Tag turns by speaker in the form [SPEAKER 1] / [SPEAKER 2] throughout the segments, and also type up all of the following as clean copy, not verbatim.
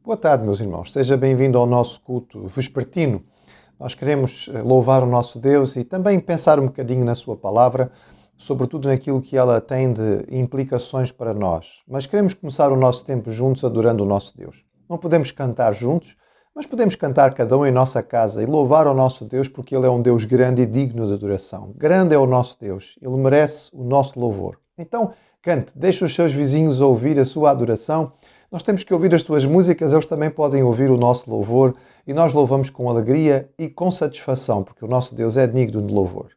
[SPEAKER 1] Boa tarde, meus irmãos. Seja bem-vindo ao nosso culto vespertino. Nós queremos louvar o nosso Deus e também pensar um bocadinho na sua palavra, sobretudo naquilo que ela tem de implicações para nós. Mas queremos começar o nosso tempo juntos adorando o nosso Deus. Não podemos cantar juntos, mas podemos cantar cada um em nossa casa e louvar o nosso Deus porque Ele é um Deus grande e digno de adoração. Grande é o nosso Deus. Ele merece o nosso louvor. Então, cante, deixe os seus vizinhos ouvir a sua adoração. Nós temos que ouvir as tuas músicas, eles também podem ouvir o nosso louvor e nós louvamos com alegria e com satisfação, porque o nosso Deus é digno de louvor.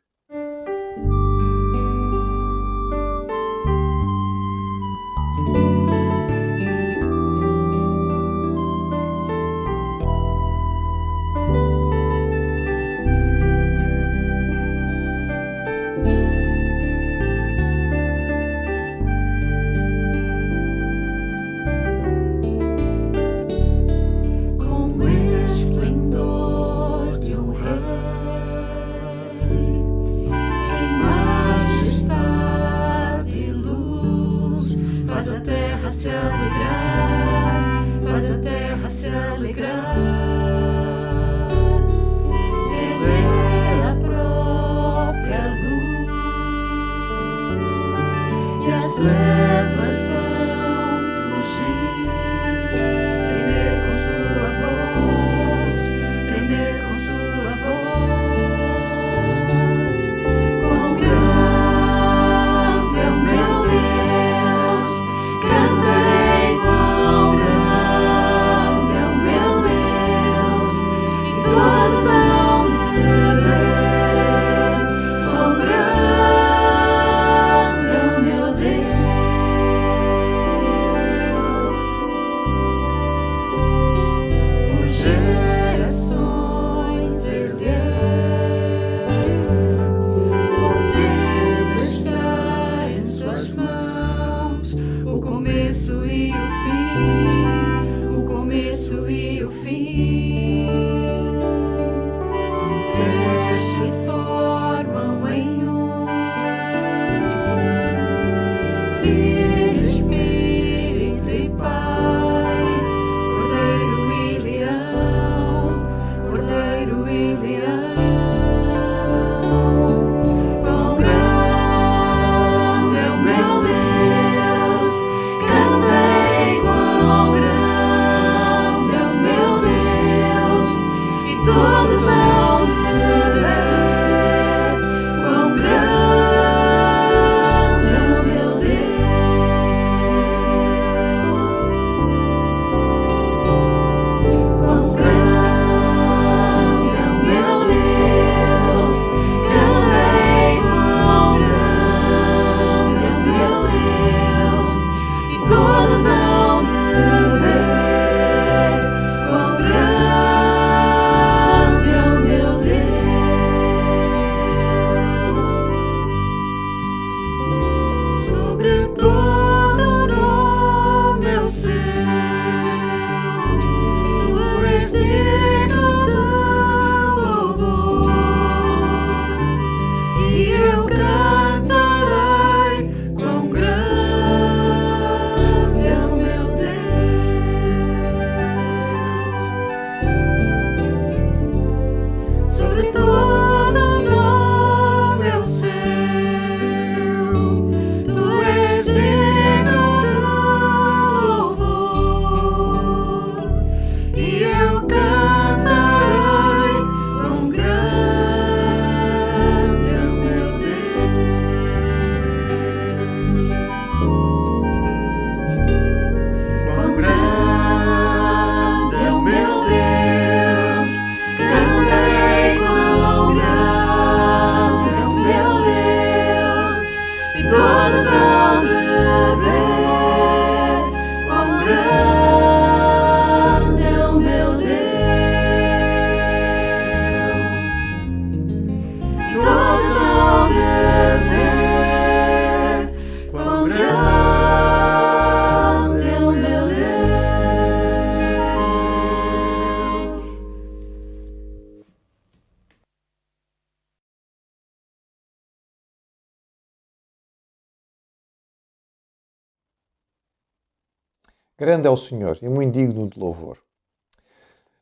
[SPEAKER 1] Grande é o Senhor e muito digno de louvor.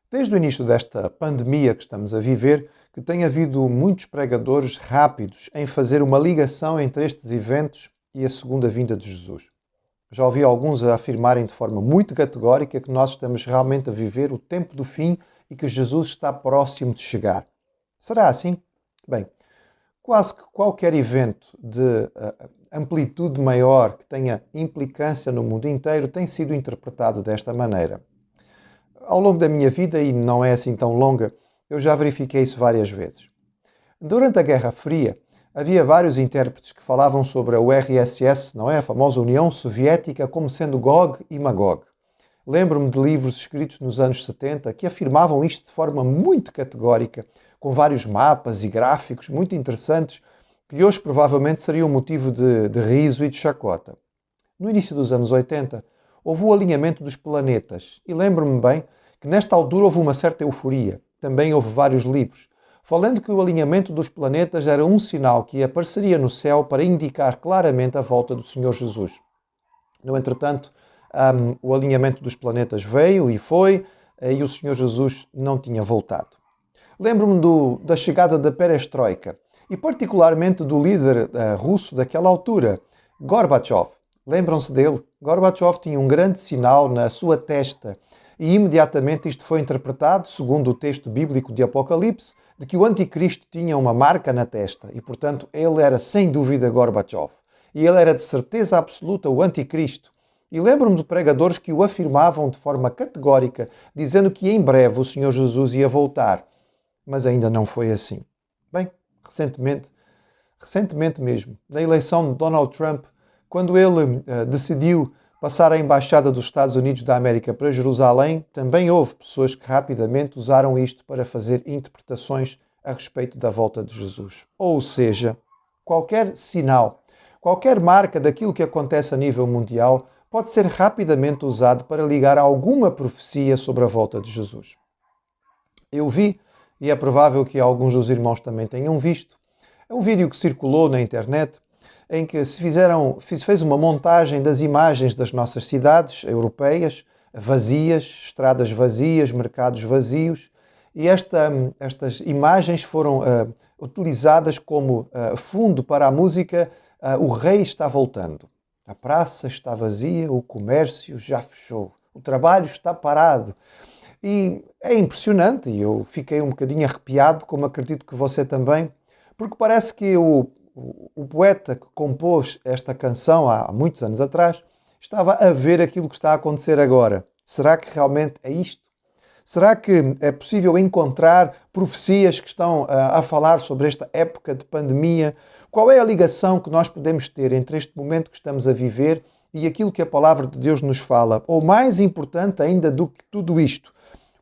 [SPEAKER 1] Desde o início desta pandemia que estamos a viver, que tem havido muitos pregadores rápidos em fazer uma ligação entre estes eventos e a segunda vinda de Jesus. Já ouvi alguns a afirmarem de forma muito categórica que nós estamos realmente a viver o tempo do fim e que Jesus está próximo de chegar. Será assim? Bem, quase que qualquer evento de amplitude maior que tenha implicância no mundo inteiro tem sido interpretado desta maneira. Ao longo da minha vida, e não é assim tão longa, eu já verifiquei isso várias vezes. Durante a Guerra Fria, havia vários intérpretes que falavam sobre a URSS, não é? A famosa União Soviética, como sendo Gog e Magog. Lembro-me de livros escritos nos anos 70 que afirmavam isto de forma muito categórica, com vários mapas e gráficos muito interessantes, que hoje provavelmente seriam motivo de riso e de chacota. No início dos anos 80, houve o alinhamento dos planetas, e lembro-me bem que nesta altura houve uma certa euforia. Também houve vários livros, falando que o alinhamento dos planetas era um sinal que apareceria no céu para indicar claramente a volta do Senhor Jesus. No entretanto, o alinhamento dos planetas veio e foi, e o Senhor Jesus não tinha voltado. Lembro-me da chegada da perestroika, e particularmente do líder russo daquela altura, Gorbachev. Lembram-se dele? Gorbachev tinha um grande sinal na sua testa, e imediatamente isto foi interpretado, segundo o texto bíblico de Apocalipse, de que o anticristo tinha uma marca na testa e, portanto, ele era sem dúvida Gorbachev. E ele era de certeza absoluta o anticristo. E lembro-me de pregadores que o afirmavam de forma categórica, dizendo que em breve o Senhor Jesus ia voltar. Mas ainda não foi assim. Bem, recentemente mesmo, na eleição de Donald Trump, quando ele decidiu passar a Embaixada dos Estados Unidos da América para Jerusalém, também houve pessoas que rapidamente usaram isto para fazer interpretações a respeito da volta de Jesus. Ou seja, qualquer sinal, qualquer marca daquilo que acontece a nível mundial pode ser rapidamente usado para ligar a alguma profecia sobre a volta de Jesus. Eu vi, e é provável que alguns dos irmãos também tenham visto, é um vídeo que circulou na internet em que se fez uma montagem das imagens das nossas cidades europeias, vazias, estradas vazias, mercados vazios, e estas imagens foram utilizadas como fundo para a música O Rei está voltando. A praça está vazia, o comércio já fechou, o trabalho está parado. E é impressionante, e eu fiquei um bocadinho arrepiado, como acredito que você também, porque parece que o poeta que compôs esta canção há muitos anos atrás estava a ver aquilo que está a acontecer agora. Será que realmente é isto? Será que é possível encontrar profecias que estão a falar sobre esta época de pandemia? Qual é a ligação que nós podemos ter entre este momento que estamos a viver e aquilo que a palavra de Deus nos fala? Ou mais importante ainda do que tudo isto,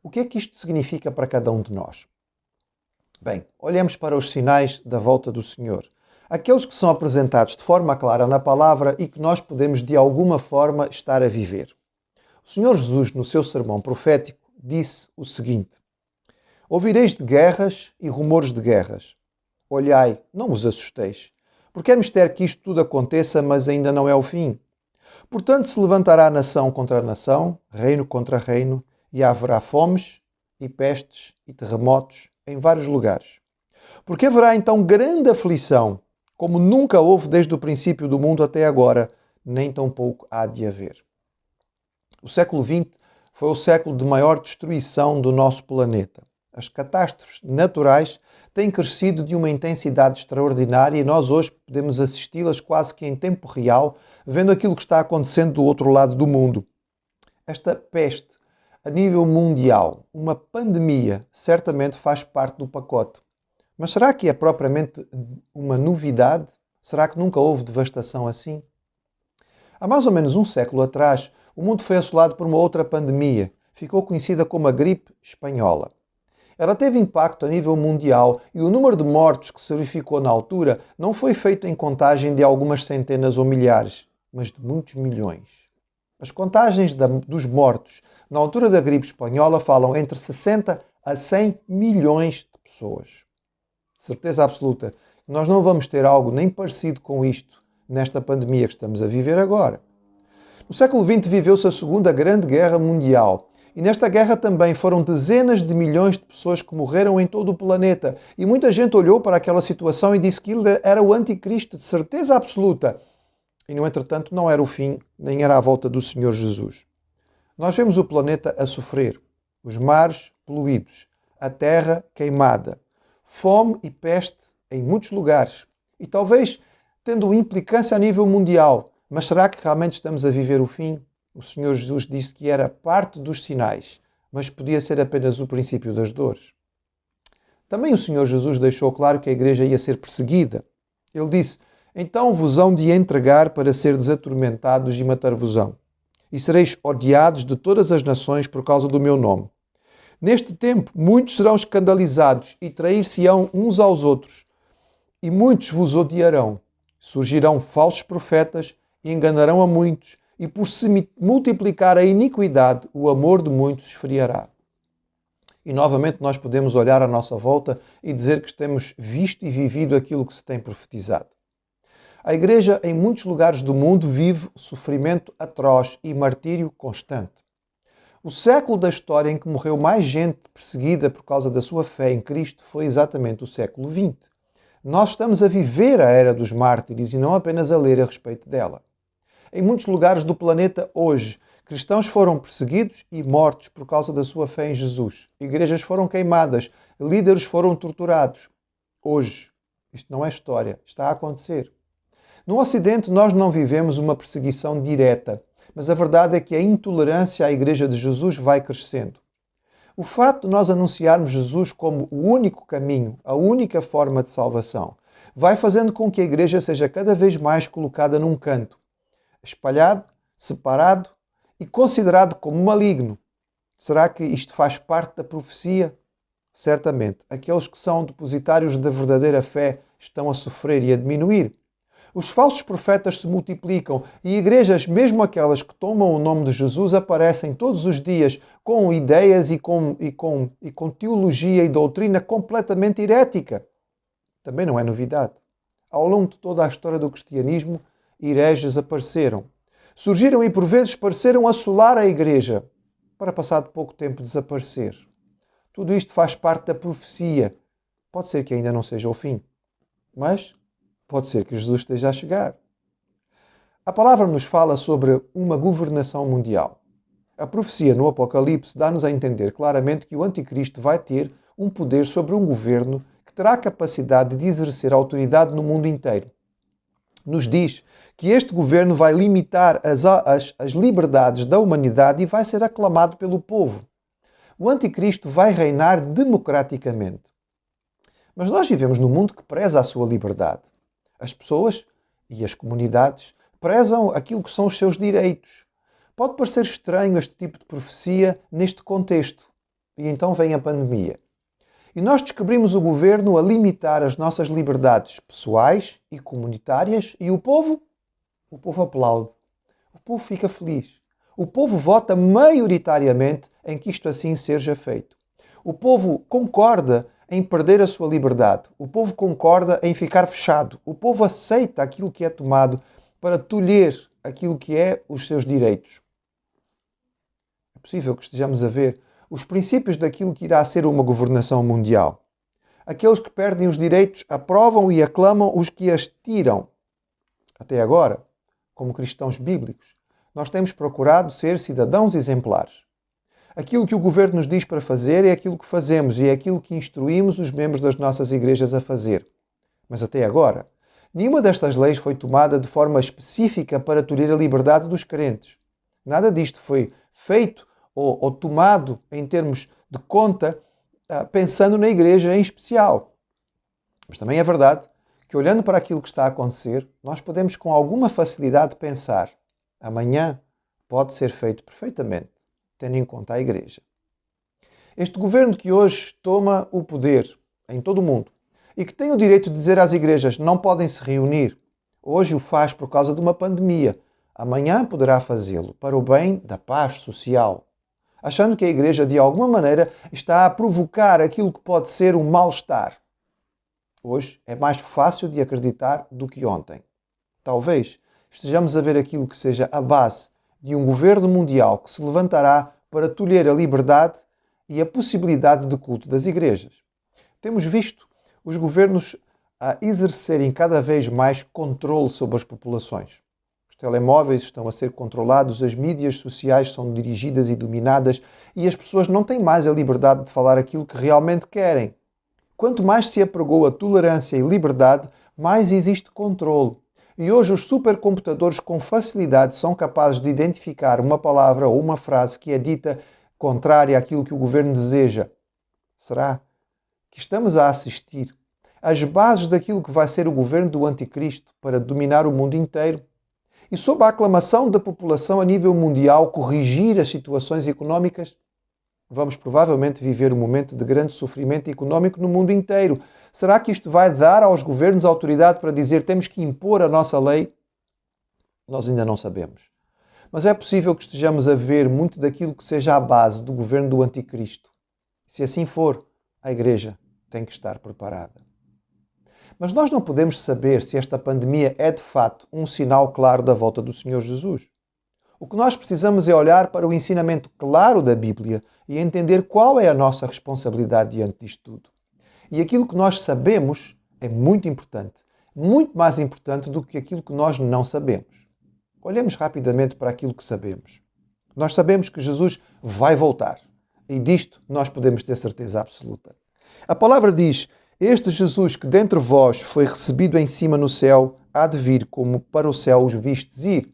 [SPEAKER 1] o que é que isto significa para cada um de nós? Bem, olhemos para os sinais da volta do Senhor. Aqueles que são apresentados de forma clara na palavra e que nós podemos de alguma forma estar a viver. O Senhor Jesus, no seu sermão profético, disse o seguinte: ouvireis de guerras e rumores de guerras. Olhai, não vos assusteis, porque é mistério que isto tudo aconteça, mas ainda não é o fim. Portanto, se levantará nação contra nação, reino contra reino, e haverá fomes e pestes e terremotos em vários lugares. Porque haverá então grande aflição, como nunca houve desde o princípio do mundo até agora, nem tampouco há de haver. O século XX foi o século de maior destruição do nosso planeta. As catástrofes naturais têm crescido de uma intensidade extraordinária e nós hoje podemos assisti-las quase que em tempo real, vendo aquilo que está acontecendo do outro lado do mundo. Esta peste, a nível mundial, uma pandemia, certamente faz parte do pacote. Mas será que é propriamente uma novidade? Será que nunca houve devastação assim? Há mais ou menos um século atrás, o mundo foi assolado por uma outra pandemia. Ficou conhecida como a gripe espanhola. Ela teve impacto a nível mundial e o número de mortos que se verificou na altura não foi feito em contagem de algumas centenas ou milhares, mas de muitos milhões. As contagens dos mortos na altura da gripe espanhola falam entre 60 a 100 milhões de pessoas. De certeza absoluta que nós não vamos ter algo nem parecido com isto nesta pandemia que estamos a viver agora. No século XX viveu-se a Segunda Grande Guerra Mundial. E nesta guerra também foram dezenas de milhões de pessoas que morreram em todo o planeta. E muita gente olhou para aquela situação e disse que ele era o anticristo, de certeza absoluta. E, no entretanto, não era o fim, nem era a volta do Senhor Jesus. Nós vemos o planeta a sofrer, os mares poluídos, a terra queimada, fome e peste em muitos lugares. E talvez tendo implicância a nível mundial. Mas será que realmente estamos a viver o fim? O Senhor Jesus disse que era parte dos sinais, mas podia ser apenas o princípio das dores. Também o Senhor Jesus deixou claro que a igreja ia ser perseguida. Ele disse: então vos hão de entregar para serdes atormentados e matar-vos-ão. E sereis odiados de todas as nações por causa do meu nome. Neste tempo, muitos serão escandalizados e trair-se-ão uns aos outros. E muitos vos odiarão. Surgirão falsos profetas e enganarão a muitos. E por se multiplicar a iniquidade, o amor de muitos esfriará. E novamente nós podemos olhar à nossa volta e dizer que temos visto e vivido aquilo que se tem profetizado. A Igreja, em muitos lugares do mundo, vive sofrimento atroz e martírio constante. O século da história em que morreu mais gente perseguida por causa da sua fé em Cristo foi exatamente o século XX. Nós estamos a viver a era dos mártires e não apenas a ler a respeito dela. Em muitos lugares do planeta hoje, cristãos foram perseguidos e mortos por causa da sua fé em Jesus. Igrejas foram queimadas, líderes foram torturados. Hoje, isto não é história, está a acontecer. No Ocidente, nós não vivemos uma perseguição direta, mas a verdade é que a intolerância à Igreja de Jesus vai crescendo. O fato de nós anunciarmos Jesus como o único caminho, a única forma de salvação, vai fazendo com que a Igreja seja cada vez mais colocada num canto, espalhado, separado e considerado como maligno. Será que isto faz parte da profecia? Certamente. Aqueles que são depositários da verdadeira fé estão a sofrer e a diminuir. Os falsos profetas se multiplicam e igrejas, mesmo aquelas que tomam o nome de Jesus, aparecem todos os dias com ideias e com teologia e doutrina completamente herética. Também não é novidade. Ao longo de toda a história do cristianismo, hereges apareceram. Surgiram e por vezes pareceram assolar a igreja, para passado pouco tempo desaparecer. Tudo isto faz parte da profecia. Pode ser que ainda não seja o fim, mas pode ser que Jesus esteja a chegar. A palavra nos fala sobre uma governação mundial. A profecia no Apocalipse dá-nos a entender claramente que o anticristo vai ter um poder sobre um governo que terá a capacidade de exercer autoridade no mundo inteiro. Nos diz que este governo vai limitar as liberdades da humanidade e vai ser aclamado pelo povo. O anticristo vai reinar democraticamente. Mas nós vivemos num mundo que preza a sua liberdade. As pessoas e as comunidades prezam aquilo que são os seus direitos. Pode parecer estranho este tipo de profecia neste contexto. E então vem a pandemia. E nós descobrimos o governo a limitar as nossas liberdades pessoais e comunitárias e o povo aplaude. O povo fica feliz. O povo vota maioritariamente em que isto assim seja feito. O povo concorda em perder a sua liberdade. O povo concorda em ficar fechado. O povo aceita aquilo que é tomado para tolher aquilo que é os seus direitos. É possível que estejamos a ver os princípios daquilo que irá ser uma governação mundial. Aqueles que perdem os direitos aprovam e aclamam os que as tiram. Até agora, como cristãos bíblicos, nós temos procurado ser cidadãos exemplares. Aquilo que o governo nos diz para fazer é aquilo que fazemos e é aquilo que instruímos os membros das nossas igrejas a fazer. Mas até agora, nenhuma destas leis foi tomada de forma específica para tolher a liberdade dos crentes. Nada disto foi feito ou tomado em termos de conta pensando na igreja em especial. Mas também é verdade que, olhando para aquilo que está a acontecer, nós podemos com alguma facilidade pensar: amanhã pode ser feito perfeitamente, tendo em conta a igreja. Este governo que hoje toma o poder em todo o mundo e que tem o direito de dizer às igrejas não podem se reunir, hoje o faz por causa de uma pandemia, amanhã poderá fazê-lo para o bem da paz social, achando que a igreja de alguma maneira está a provocar aquilo que pode ser um mal-estar. Hoje é mais fácil de acreditar do que ontem. Talvez estejamos a ver aquilo que seja a base de um governo mundial que se levantará para tolher a liberdade e a possibilidade de culto das igrejas. Temos visto os governos a exercerem cada vez mais controle sobre as populações. Os telemóveis estão a ser controlados, as mídias sociais são dirigidas e dominadas e as pessoas não têm mais a liberdade de falar aquilo que realmente querem. Quanto mais se apregou a tolerância e liberdade, mais existe controle. E hoje os supercomputadores com facilidade são capazes de identificar uma palavra ou uma frase que é dita contrária àquilo que o governo deseja. Será que estamos a assistir às bases daquilo que vai ser o governo do Anticristo para dominar o mundo inteiro? E sob a aclamação da população a nível mundial corrigir as situações económicas? Vamos provavelmente viver um momento de grande sofrimento económico no mundo inteiro. Será que isto vai dar aos governos autoridade para dizer temos que impor a nossa lei? Nós ainda não sabemos. Mas é possível que estejamos a ver muito daquilo que seja a base do governo do Anticristo. Se assim for, a Igreja tem que estar preparada. Mas nós não podemos saber se esta pandemia é de fato um sinal claro da volta do Senhor Jesus. O que nós precisamos é olhar para o ensinamento claro da Bíblia e entender qual é a nossa responsabilidade diante disto tudo. E aquilo que nós sabemos é muito mais importante do que aquilo que nós não sabemos. Olhemos rapidamente para aquilo que sabemos. Nós sabemos que Jesus vai voltar. E disto nós podemos ter certeza absoluta. A palavra diz: este Jesus que dentre vós foi recebido em cima no céu, há de vir como para o céu os vistes ir.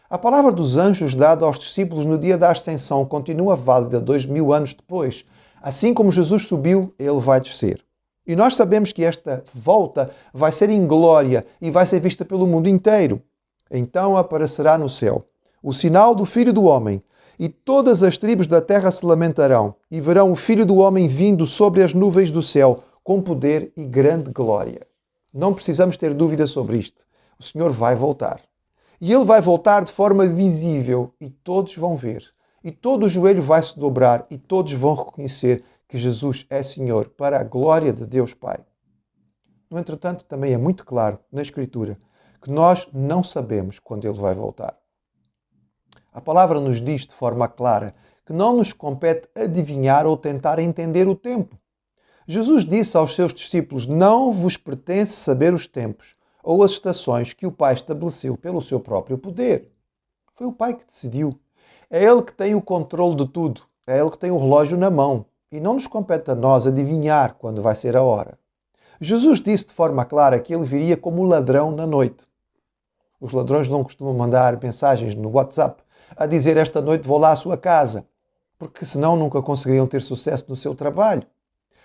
[SPEAKER 1] A palavra dos anjos dada aos discípulos no dia da ascensão continua válida 2000 anos depois. Assim como Jesus subiu, ele vai descer. E nós sabemos que esta volta vai ser em glória e vai ser vista pelo mundo inteiro. Então aparecerá no céu o sinal do Filho do Homem, e todas as tribos da terra se lamentarão, e verão o Filho do Homem vindo sobre as nuvens do céu, com poder e grande glória. Não precisamos ter dúvida sobre isto. O Senhor vai voltar. E Ele vai voltar de forma visível, e todos vão ver. E todo o joelho vai se dobrar, e todos vão reconhecer que Jesus é Senhor, para a glória de Deus Pai. No entretanto, também é muito claro na Escritura que nós não sabemos quando Ele vai voltar. A palavra nos diz de forma clara que não nos compete adivinhar ou tentar entender o tempo. Jesus disse aos seus discípulos: não vos pertence saber os tempos ou as estações que o Pai estabeleceu pelo seu próprio poder. Foi o Pai que decidiu. É Ele que tem o controle de tudo. É Ele que tem o relógio na mão. E não nos compete a nós adivinhar quando vai ser a hora. Jesus disse de forma clara que Ele viria como ladrão na noite. Os ladrões não costumam mandar mensagens no WhatsApp a dizer: esta noite vou lá à sua casa, porque senão nunca conseguiriam ter sucesso no seu trabalho.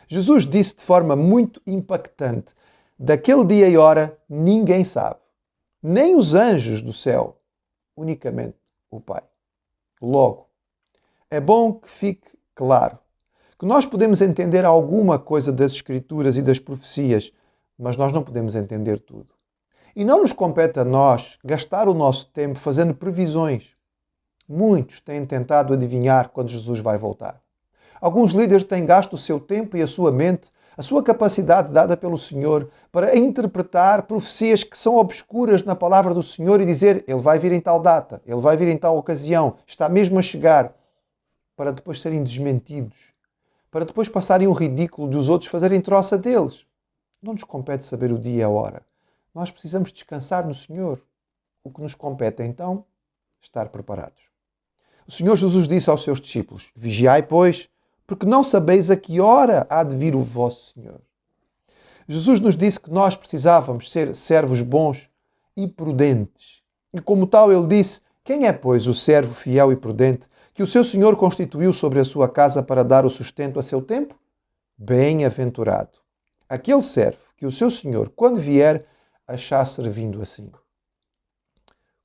[SPEAKER 1] Jesus disse de forma muito impactante: daquele dia e hora ninguém sabe, nem os anjos do céu, unicamente o Pai. Logo, é bom que fique claro que nós podemos entender alguma coisa das Escrituras e das profecias, mas nós não podemos entender tudo. E não nos compete a nós gastar o nosso tempo fazendo previsões. Muitos têm tentado adivinhar quando Jesus vai voltar. Alguns líderes têm gasto o seu tempo e a sua mente, a sua capacidade dada pelo Senhor, para interpretar profecias que são obscuras na palavra do Senhor e dizer: Ele vai vir em tal data, Ele vai vir em tal ocasião, está mesmo a chegar, para depois serem desmentidos, para depois passarem o ridículo dos outros fazerem troça deles. Não nos compete saber o dia e a hora. Nós precisamos descansar no Senhor. O que nos compete, então, estar preparados. O Senhor Jesus disse aos seus discípulos: vigiai, pois, porque não sabeis a que hora há de vir o vosso Senhor. Jesus nos disse que nós precisávamos ser servos bons e prudentes. E como tal, ele disse: quem é, pois, o servo fiel e prudente que o seu Senhor constituiu sobre a sua casa para dar o sustento a seu tempo? Bem-aventurado aquele servo que o seu Senhor, quando vier, achar servindo assim.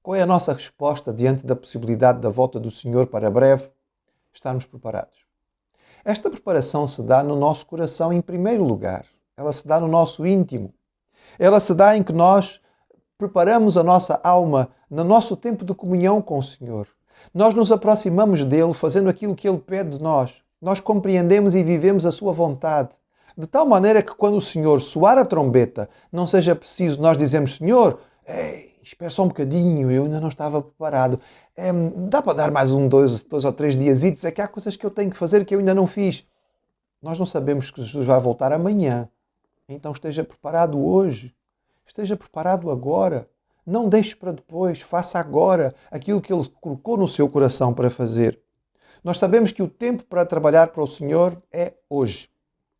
[SPEAKER 1] Qual é a nossa resposta diante da possibilidade da volta do Senhor para breve? Estarmos preparados. Esta preparação se dá no nosso coração em primeiro lugar. Ela se dá no nosso íntimo. Ela se dá em que nós preparamos a nossa alma no nosso tempo de comunhão com o Senhor. Nós nos aproximamos dele fazendo aquilo que ele pede de nós. Nós compreendemos e vivemos a sua vontade. De tal maneira que quando o Senhor soar a trombeta, não seja preciso nós dizermos: Senhor, ei, espera só um bocadinho, eu ainda não estava preparado. Dá para dar mais dois ou três diazitos, é que há coisas que eu tenho que fazer que eu ainda não fiz. Nós não sabemos que Jesus vai voltar amanhã. Então esteja preparado hoje. Esteja preparado agora. Não deixe para depois. Faça agora aquilo que Ele colocou no seu coração para fazer. Nós sabemos que o tempo para trabalhar para o Senhor é hoje.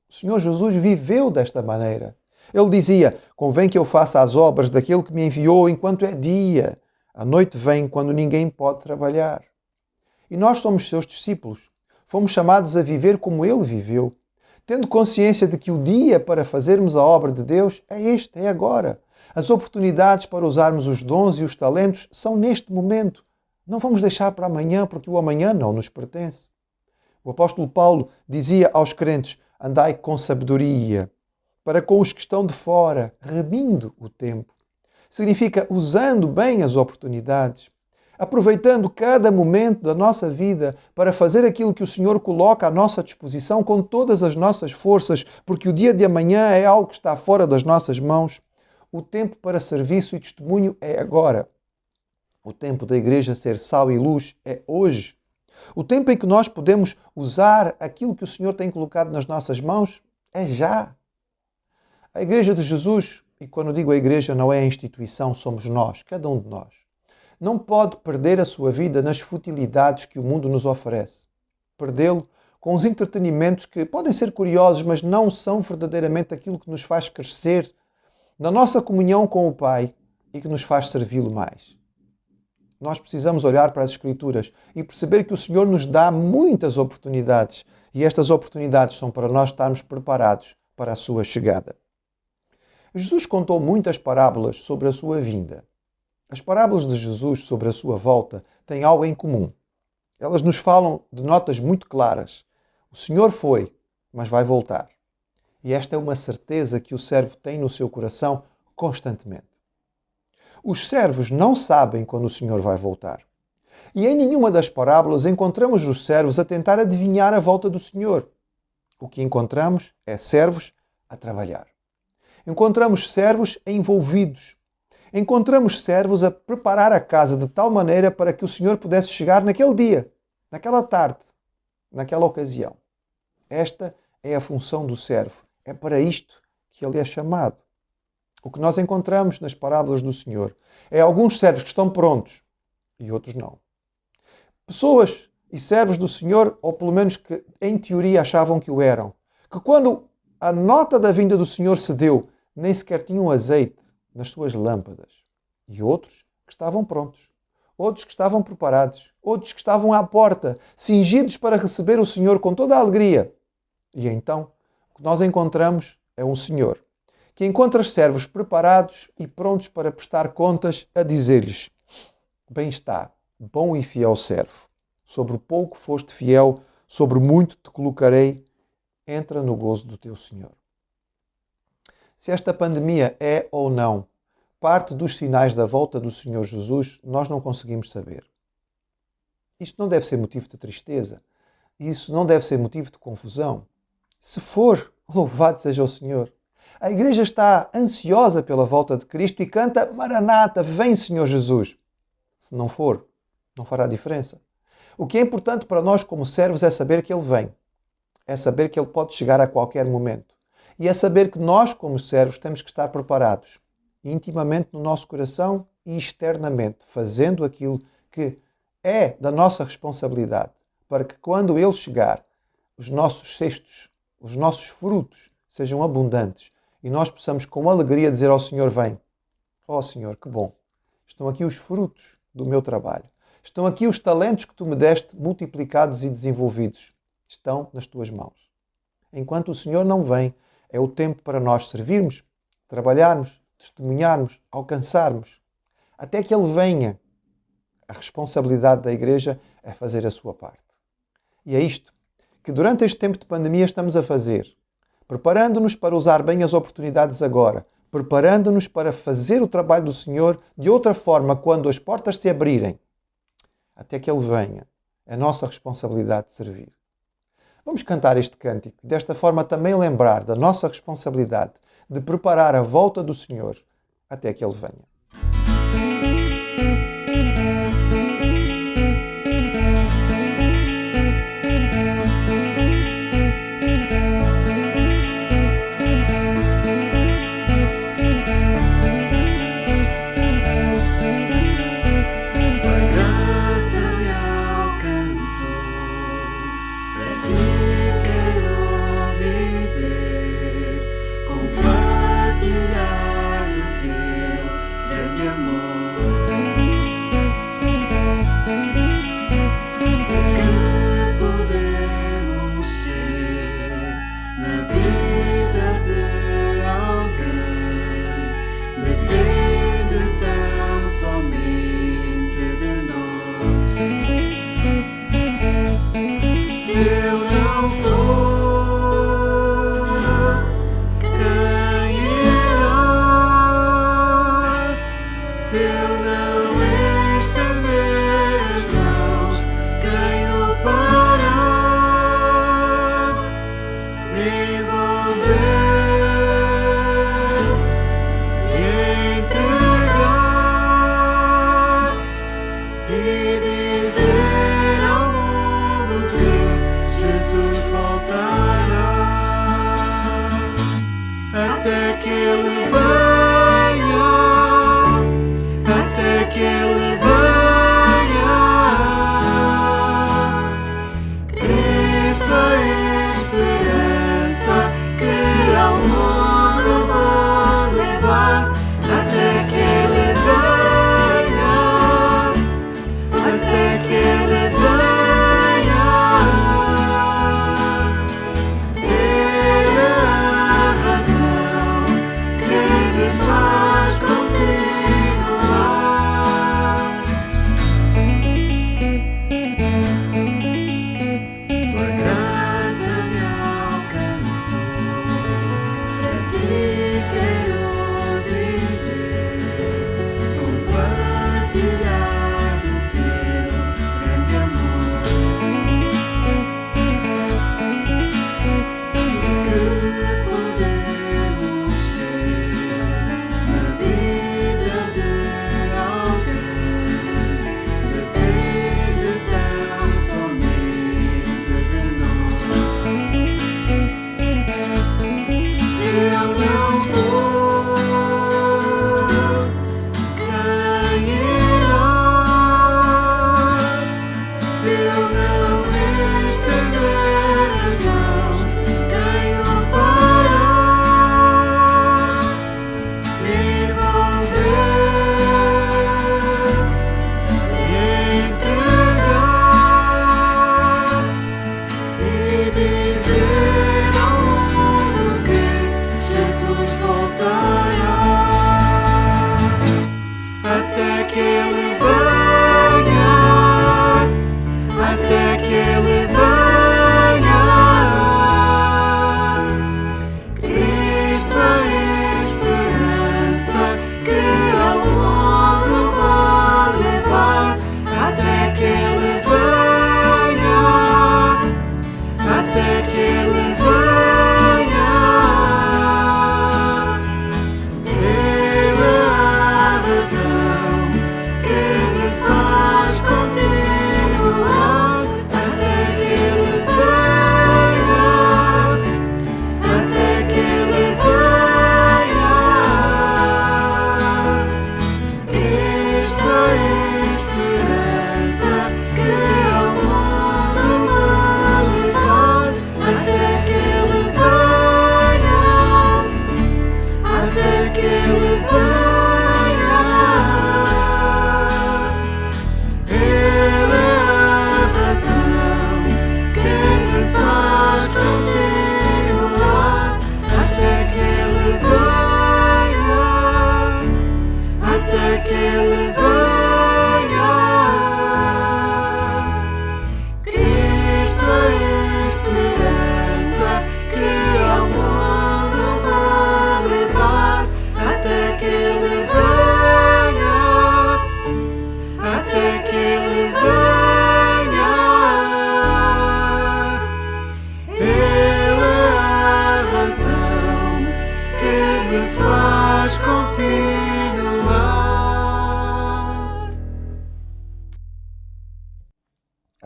[SPEAKER 1] O Senhor Jesus viveu desta maneira. Ele dizia: convém que eu faça as obras daquele que me enviou enquanto é dia. A noite vem quando ninguém pode trabalhar. E nós somos seus discípulos. Fomos chamados a viver como Ele viveu, tendo consciência de que o dia para fazermos a obra de Deus é este, é agora. As oportunidades para usarmos os dons e os talentos são neste momento. Não vamos deixar para amanhã, porque o amanhã não nos pertence. O apóstolo Paulo dizia aos crentes: andai com sabedoria, para com os que estão de fora, remindo o tempo. Significa usando bem as oportunidades, aproveitando cada momento da nossa vida para fazer aquilo que o Senhor coloca à nossa disposição com todas as nossas forças, porque o dia de amanhã é algo que está fora das nossas mãos. O tempo para serviço e testemunho é agora. O tempo da igreja ser sal e luz é hoje. O tempo em que nós podemos usar aquilo que o Senhor tem colocado nas nossas mãos é já. A Igreja de Jesus, e quando digo a igreja não é a instituição, somos nós, cada um de nós, não pode perder a sua vida nas futilidades que o mundo nos oferece. Perdê-lo com os entretenimentos que podem ser curiosos, mas não são verdadeiramente aquilo que nos faz crescer na nossa comunhão com o Pai e que nos faz servi-lo mais. Nós precisamos olhar para as Escrituras e perceber que o Senhor nos dá muitas oportunidades e estas oportunidades são para nós estarmos preparados para a sua chegada. Jesus contou muitas parábolas sobre a sua vinda. As parábolas de Jesus sobre a sua volta têm algo em comum. Elas nos falam de notas muito claras. O Senhor foi, mas vai voltar. E esta é uma certeza que o servo tem no seu coração constantemente. Os servos não sabem quando o Senhor vai voltar. E em nenhuma das parábolas encontramos os servos a tentar adivinhar a volta do Senhor. O que encontramos é servos a trabalhar. Encontramos servos envolvidos. Encontramos servos a preparar a casa de tal maneira para que o Senhor pudesse chegar naquele dia, naquela tarde, naquela ocasião. Esta é a função do servo. É para isto que ele é chamado. O que nós encontramos nas parábolas do Senhor é alguns servos que estão prontos e outros não. Pessoas e servos do Senhor, ou pelo menos que em teoria achavam que o eram, que quando a nota da vinda do Senhor se deu, nem sequer tinham azeite nas suas lâmpadas. E outros que estavam prontos, outros que estavam preparados, outros que estavam à porta, cingidos para receber o Senhor com toda a alegria. E então, o que nós encontramos é um Senhor que encontra servos preparados e prontos para prestar contas a dizer-lhes: bem está, bom e fiel servo. Sobre o pouco foste fiel, sobre muito te colocarei. Entra no gozo do teu Senhor. Se esta pandemia é ou não parte dos sinais da volta do Senhor Jesus, nós não conseguimos saber. Isto não deve ser motivo de tristeza. Isso não deve ser motivo de confusão. Se for, louvado seja o Senhor. A igreja está ansiosa pela volta de Cristo e canta: Maranata, vem Senhor Jesus. Se não for, não fará diferença. O que é importante para nós como servos é saber que Ele vem. É saber que Ele pode chegar a qualquer momento. E é saber que nós, como servos, temos que estar preparados, intimamente no nosso coração e externamente, fazendo aquilo que é da nossa responsabilidade, para que quando Ele chegar, os nossos cestos, os nossos frutos sejam abundantes e nós possamos com alegria dizer ao Senhor: vem. Ó Senhor, que bom. Estão aqui os frutos do meu trabalho. Estão aqui os talentos que Tu me deste multiplicados e desenvolvidos. Estão nas Tuas mãos. Enquanto o Senhor não vem, é o tempo para nós servirmos, trabalharmos, testemunharmos, alcançarmos. Até que Ele venha, a responsabilidade da igreja é fazer a sua parte. E é isto que durante este tempo de pandemia estamos a fazer, preparando-nos para usar bem as oportunidades agora, preparando-nos para fazer o trabalho do Senhor de outra forma quando as portas se abrirem. Até que Ele venha, é nossa responsabilidade de servir. Vamos cantar este cântico e desta forma também lembrar da nossa responsabilidade de preparar a volta do Senhor até que Ele venha.
[SPEAKER 2] que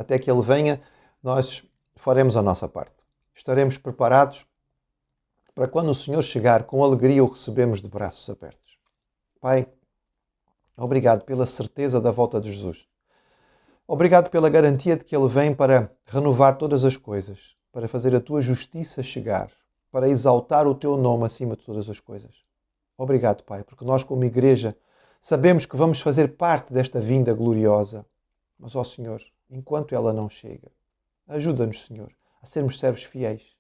[SPEAKER 1] até que Ele venha, nós faremos a nossa parte. Estaremos preparados para quando o Senhor chegar, com alegria o recebemos de braços abertos. Pai, obrigado pela certeza da volta de Jesus. Obrigado pela garantia de que Ele vem para renovar todas as coisas, para fazer a Tua justiça chegar, para exaltar o Teu nome acima de todas as coisas. Obrigado, Pai, porque nós como igreja sabemos que vamos fazer parte desta vinda gloriosa. Mas, ó Senhor, enquanto ela não chega, ajuda-nos, Senhor, a sermos servos fiéis.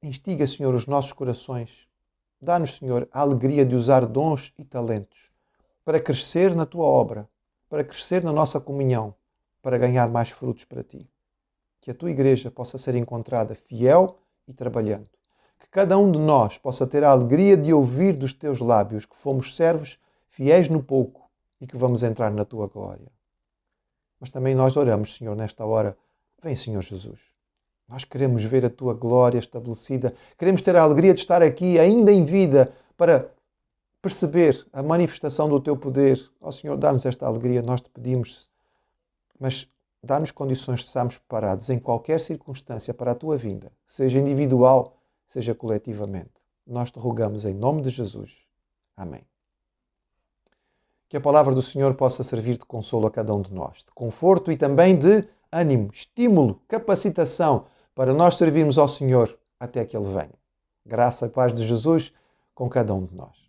[SPEAKER 1] Instiga, Senhor, os nossos corações. Dá-nos, Senhor, a alegria de usar dons e talentos para crescer na Tua obra, para crescer na nossa comunhão, para ganhar mais frutos para Ti. Que a Tua igreja possa ser encontrada fiel e trabalhando. Que cada um de nós possa ter a alegria de ouvir dos Teus lábios que fomos servos fiéis no pouco e que vamos entrar na Tua glória. Mas também nós oramos, Senhor, nesta hora. Vem, Senhor Jesus. Nós queremos ver a Tua glória estabelecida. Queremos ter a alegria de estar aqui, ainda em vida, para perceber a manifestação do Teu poder. Ó Senhor, dá-nos esta alegria, nós te pedimos. Mas dá-nos condições de estarmos preparados em qualquer circunstância para a Tua vinda, seja individual, seja coletivamente. Nós te rogamos em nome de Jesus. Amém. Que a palavra do Senhor possa servir de consolo a cada um de nós, de conforto e também de ânimo, estímulo, capacitação para nós servirmos ao Senhor até que Ele venha. Graça e paz de Jesus com cada um de nós.